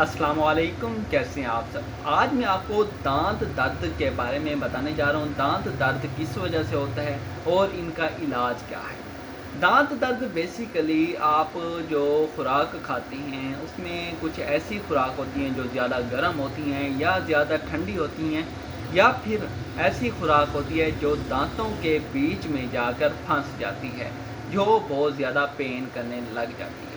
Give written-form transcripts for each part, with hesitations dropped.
अस्सलाम वालेकुम, कैसे हैं आप सब। आज मैं आपको दांत दर्द के बारे में बताने जा रहा हूँ। दांत दर्द किस वजह से होता है और इनका इलाज क्या है। दांत दर्द बेसिकली आप जो खुराक खाते हैं उसमें कुछ ऐसी खुराक होती हैं जो ज़्यादा गर्म होती हैं या ज़्यादा ठंडी होती हैं, या फिर ऐसी खुराक होती है जो दांतों के बीच में जाकर फंस जाती है, जो बहुत ज़्यादा पेन करने लग जाती है।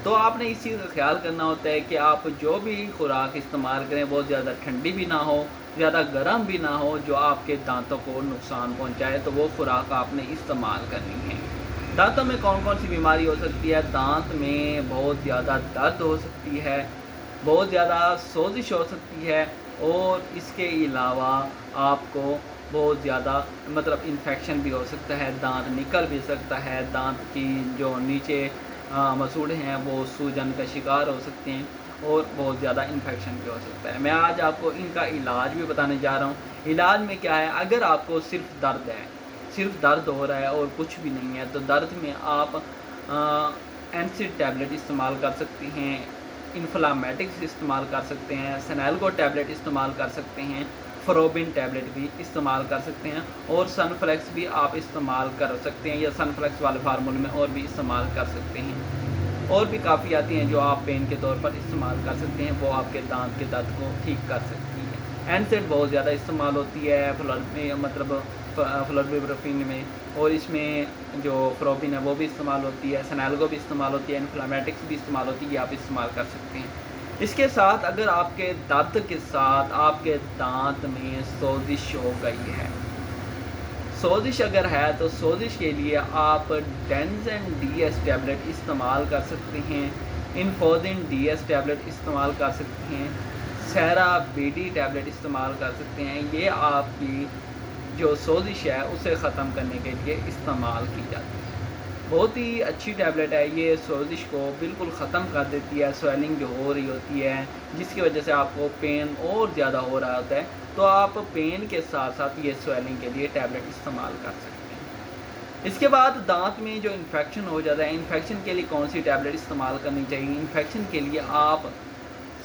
तो आपने इस चीज़ का ख़्याल करना होता है कि आप जो भी खुराक इस्तेमाल करें वो ज़्यादा ठंडी भी ना हो, ज़्यादा गर्म भी ना हो, जो आपके दांतों को नुकसान पहुंचाए, तो वो खुराक आपने इस्तेमाल करनी है। दांतों में कौन कौन सी बीमारी हो सकती है। दांत में बहुत ज़्यादा दर्द हो सकती है, बहुत ज़्यादा सोजिश हो सकती है, और इसके अलावा आपको बहुत ज़्यादा इन्फेक्शन भी हो सकता है, दांत निकल भी सकता है, दांत की जो नीचे मसूड़े हैं वो सूजन का शिकार हो सकते हैं, और बहुत ज़्यादा इन्फेक्शन भी हो सकता है। मैं आज आपको इनका इलाज भी बताने जा रहा हूँ। इलाज में क्या है, अगर आपको सिर्फ दर्द है, सिर्फ दर्द हो रहा है और कुछ भी नहीं है, तो दर्द में आप एनसिड टैबलेट इस्तेमाल कर सकती हैं, इन्फ्लामेटिक्स इस्तेमाल कर सकते हैं, सनेलगो टैबलेट इस्तेमाल कर सकते हैं, फ्रोबिन टैबलेट भी इस्तेमाल कर सकते हैं, और सनफ्लेक्स भी आप इस्तेमाल कर सकते हैं, या सनफ्लेक्स वाले फार्मूले में और भी इस्तेमाल कर सकते हैं। और भी काफ़ी आती हैं जो आप पेन के तौर पर इस्तेमाल कर सकते हैं, वो आपके दांत के दर्द को ठीक कर सकती है। एनसेड बहुत ज़्यादा इस्तेमाल होती है फ्लोरिब्रोफिन में, और इसमें जो फ्रोबिन है वो भी इस्तेमाल होती है, सनेलगो भी इस्तेमाल होती है, इन्फ्लामेटिक्स भी इस्तेमाल होती है, ये आप इस्तेमाल कर सकते हैं। इसके साथ अगर आपके दर्द के साथ आपके दांत में सोजिश हो गई है, सोजिश अगर है, तो सोजिश के लिए आप डेंजन डीएस टैबलेट इस्तेमाल कर सकते हैं, इन्फोजिन डीएस टैबलेट इस्तेमाल कर सकते हैं, सेरा बीडी टैबलेट इस्तेमाल कर सकते हैं। ये आपकी जो सोजिश है उसे ख़त्म करने के लिए इस्तेमाल की जाती है। बहुत ही अच्छी टैबलेट है ये, सोजिश को बिल्कुल ख़त्म कर देती है। स्वेलिंग जो हो रही होती है जिसकी वजह से आपको पेन और ज़्यादा हो रहा होता है, तो आप पेन के साथ साथ ये स्वेलिंग के लिए टैबलेट इस्तेमाल कर सकते हैं। इसके बाद दांत में जो इन्फेक्शन हो जाता है, इन्फेक्शन के लिए कौन सी टैबलेट इस्तेमाल करनी चाहिए। इन्फेक्शन के लिए आप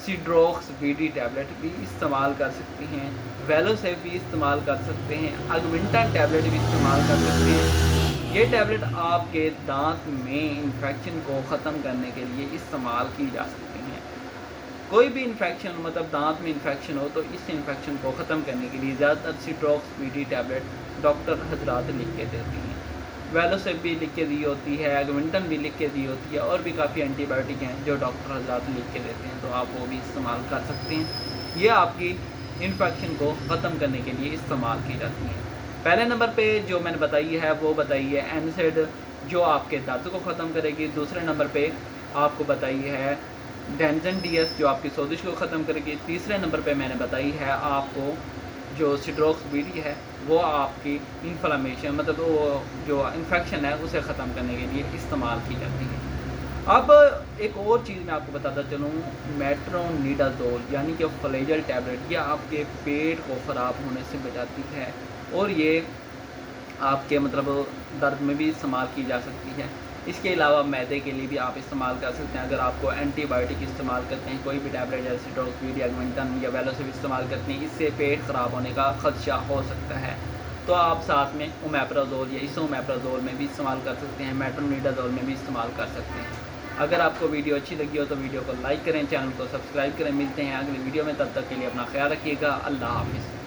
सिड्रोक्स बीडी टैबलेट भी इस्तेमाल कर सकते हैं, वेलोसेफ भी इस्तेमाल कर सकते हैं, अगविंटन टैबलेट भी इस्तेमाल कर सकते हैं। ये टैबलेट आपके दांत में इन्फेक्शन को ख़त्म करने के लिए इस्तेमाल की जा सकती हैं। कोई भी इन्फेक्शन दांत में इन्फेक्शन हो, तो इस इन्फेक्शन को ख़त्म करने के लिए ज़्यादातर सिड्रोक्स बीडी टैबलेट डॉक्टर हजरात लिख के देती हैं। वेलोसेफ भी लिख के दी होती है, अगविंटन भी लिख के दी होती है, और भी काफ़ी एंटीबायोटिक हैं जो डॉक्टर हजरात लिख के देते हैं, तो आप वो भी इस्तेमाल कर सकते हैं। ये आपकी इन्फेक्शन को ख़त्म करने के लिए इस्तेमाल की जाती हैं। पहले नंबर पे जो मैंने बताई है वो बताई है एनसेड, जो आपके दर्द को ख़त्म करेगी। दूसरे नंबर पे आपको बताई है डेंजन डीएस, जो आपकी सोजिश को ख़त्म करेगी। तीसरे नंबर पे मैंने बताई है आपको जो सिड्रोक्स बीडी है, वो आपकी इन्फ्लामेशन वो जो इन्फेक्शन है उसे ख़त्म करने के लिए इस्तेमाल की जाती है। अब एक और चीज़ मैं आपको बताता चलूँ, मेट्रोनिडाज़ोल यानी कि फ्लेजल टैबलेट, ये आपके पेट को ख़राब होने से बचाती है, और ये आपके दर्द में भी इस्तेमाल की जा सकती है। इसके अलावा मैदे के लिए भी आप इस्तेमाल कर सकते हैं। अगर आपको एंटीबायोटिक इस्तेमाल करते हैं, कोई भी टैबलेट जैसे सिड्रोक्स, अगविंटन या वेलोसेफ इस्तेमाल करते हैं, इससे पेट ख़राब होने का ख़दशा हो सकता है, तो आप साथ में ओमेप्राज़ोल या इसोमेप्राज़ोल में भी इस्तेमाल कर सकते हैं, मेट्रोनिडाज़ोल में भी इस्तेमाल कर सकते हैं। अगर आपको वीडियो अच्छी लगी हो तो वीडियो को लाइक करें, चैनल को सब्सक्राइब करें। मिलते हैं अगली वीडियो में, तब तक के लिए अपना ख्याल रखिएगा। अल्लाह हाफ़िज़।